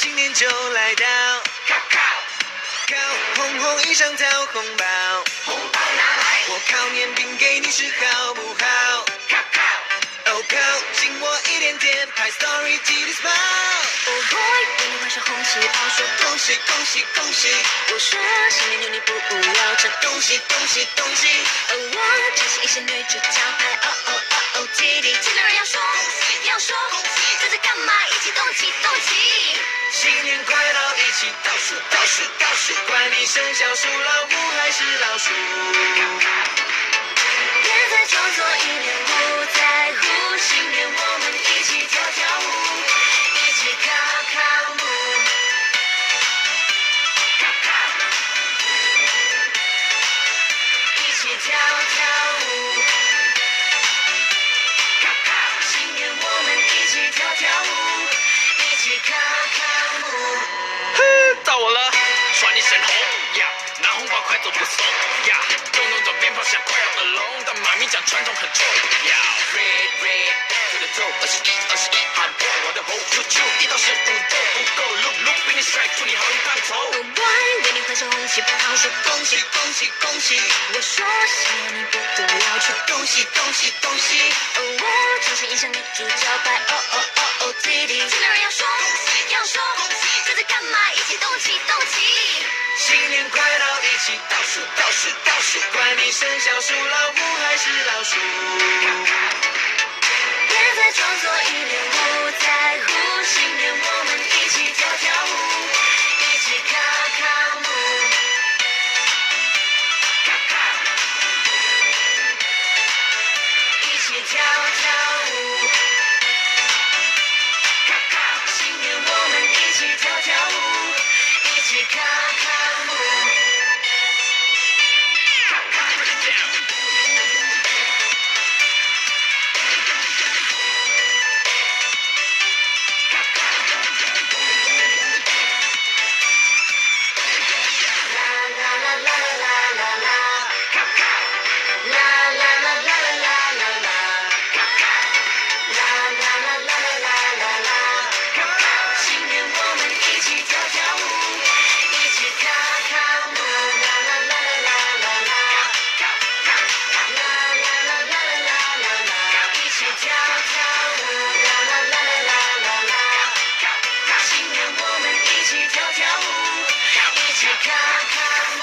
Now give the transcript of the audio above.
新年就来到，靠红红衣裳讨红包，红包拿来，我烤年饼给你吃好不好？哦靠，敬我一点点，拍 story 记得 smile。Oh boy， 给你换上红旗袍，说恭喜恭喜恭喜！我说新年有你不要这恭喜恭喜恭喜！我真是一些女主角拍哦哦哦哦弟弟，见到人要说要说，这在干嘛？一起动起动起！新年快乐，一起倒数倒数倒数，管你生肖属老虎还是老鼠。别再装作一脸不在乎，新年我们一起跳跳舞，一起靠靠木，一起跳跳舞。新年我们一起跳跳舞，一起靠靠木。到我了，刷你身红呀，拿红包快走不送呀，动动动鞭炮响快要耳聋，但妈咪讲传统很重要。Red red to the toe，21喊破我的喉，啾啾1到15都不够，look look 比你帅，祝你好运当头。Oh boy， 为你换上红旗袍，说恭喜恭喜恭喜！我说新年你不要去恭喜恭喜恭喜！我重新印象女主角拍哦哦哦哦弟弟，见到人要说要说，这在干嘛？一起动起动起！新年快乐，一起倒数倒数倒数，管你生肖属老虎还是老鼠。别再装作一脸不在乎，新年我们一起跳跳舞，一起靠靠木，一起跳跳舞。新年我们一起跳跳舞，一起靠靠木。新年我们一起跳跳舞，一起靠靠木，啦啦啦啦啦啦啦，啦啦啦啦啦啦啦，一起跳跳舞，啦啦啦啦啦啦啦。新年我们一起跳跳舞，一起靠靠木。